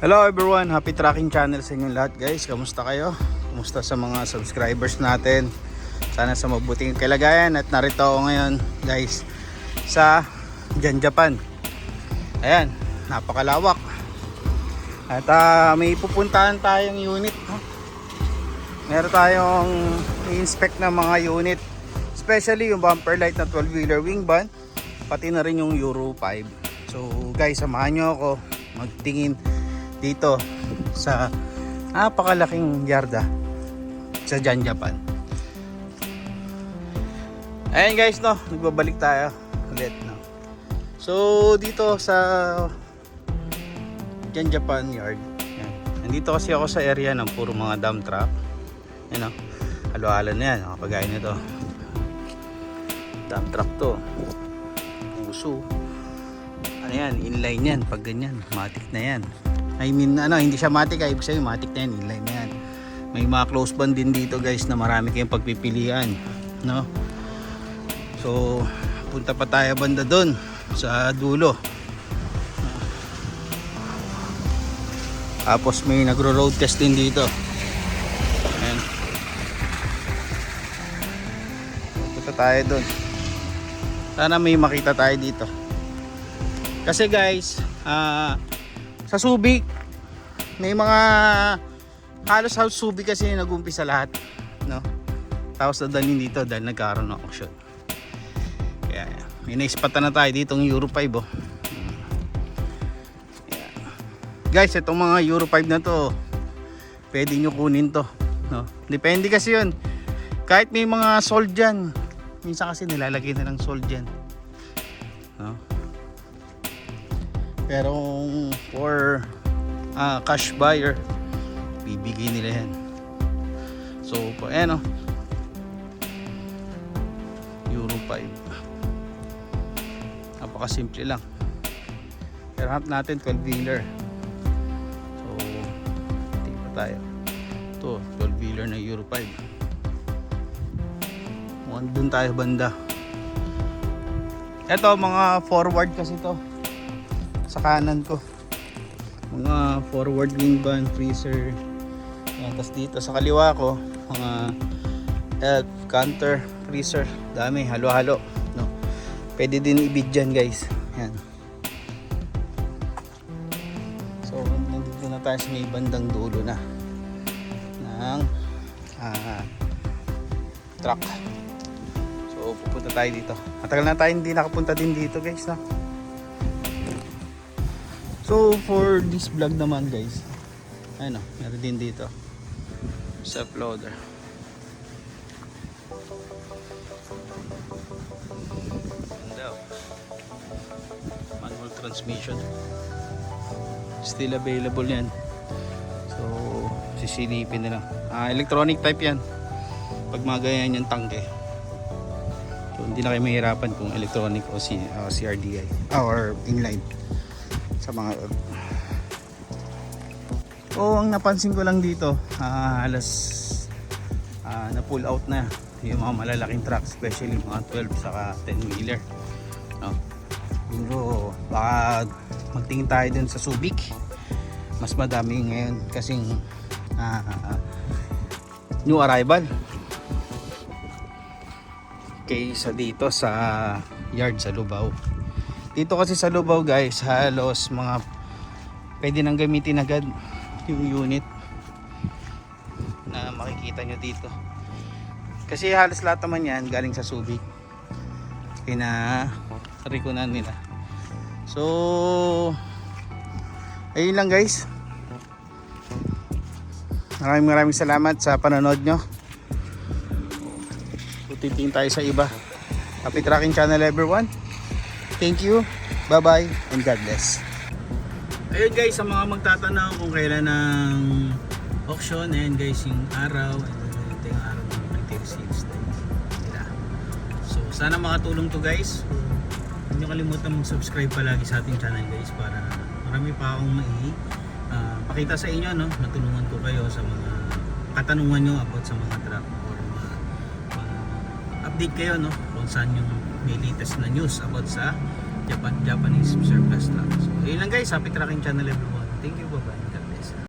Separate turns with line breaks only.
Hello everyone, happy tracking channel sa inyong lahat guys. Kamusta kayo? Kamusta sa mga subscribers natin? Sana sa mabuting kalagayan. At narito ako ngayon guys sa Japan. Ayan, napakalawak. At may pupuntahan tayong unit, no? Meron tayong i-inspect na mga unit, especially yung bumper light na 12-wheeler wing van, pati na rin yung Euro 5. So guys, samahan nyo ako magtingin dito sa napakalaking yarda sa Japan. Ayan guys, no, nagbabalik tayo ulit, no. So dito sa Japan yard, yan. Nandito kasi ako sa area ng puro mga dump truck, you know, halo-halo na yan, kagaya nito, dump truck to, puso, ano yan, inline yan, pag ganyan, matic na yan. I mean, hindi siya matic, ibig sabihin matic na yan, inline na yan. May mga close band din dito guys na marami kayong pagpipilian, no? So punta pa tayo banda doon sa dulo. Tapos may nagro-road test din dito. Ayan. Punta tayo doon. Sana may makita tayo dito. Kasi guys, sa Subic may mga halos house Subic kasi nag-umpisa lahat, no? Tapos dadalhin dito dahil nagkaroon ng auction. Kaya may na-spatan na tayo ditong Euro 5, oh. Yeah. Guys, itong mga Euro 5 na to, pwede nyo kunin to, no? Depende kasi yun. Kahit may mga sold dyan, minsan kasi nilalagay na ng sold dyan, no? Pero for cash buyer, bibigay nila yan. So ayan, oh, Euro 5, napakasimple lang. Pero hanap natin 12-wheeler. So tingin pa tayo. Ito 12-wheeler na Euro 5. Doon tayo banda. Ito mga forward kasi to sa kanan ko, mga forward wing van, freezer. Tapos dito sa kaliwa ko, mga elf, counter, freezer, dami, halo-halo, no? Pwede din i-bid dyan guys. Yan. So nandito na tayo sa may bandang dulo na ng truck. So pupunta tayo dito. Matagal na tayo hindi nakapunta din dito guys, no? So for this vlog naman guys, ayun, meron din dito self loader. Manual transmission, still available yan. So sisilipin na lang. Electronic type yan pag mga ganyan yung tangke. So hindi na kayo mahirapan kung electronic o CRDI or inline sa mga ang napansin ko lang dito, halos na pull out na yung mga malalaking truck, especially mga 12 saka 10 wheeler, no? Pero baka magtingin tayo dun sa Subic, mas madami ngayon kasing new arrival kaysa dito sa yard sa Lubao. Dito kasi sa Lubao guys, halos mga pwede nang gamitin agad yung unit na makikita nyo dito. Kasi halos lahat naman yan galing sa Subic, pinarikunan nila. So ayun lang guys. Maraming salamat sa panonood nyo. Tutitingin tayo sa iba. Happy tracking channel everyone. Thank you, bye bye, and God bless. Ayun guys, sa mga magtatanong kung kailan ng auction, ayun guys yung araw, ito yung araw ng retail sales nila. So sana makatulong to guys. Huwag nyo kalimutan mag-subscribe palagi sa ating channel guys, para marami pa akong pakita sa inyo, no? Matulungan ko kayo sa mga katanungan nyo about sa mga truck, or update kayo, no? Kung saan yung may latest na news about sa Japanese surplus truck. So, yun lang guys, happy tracking channel everyone.
Thank you, bye-bye. God bless.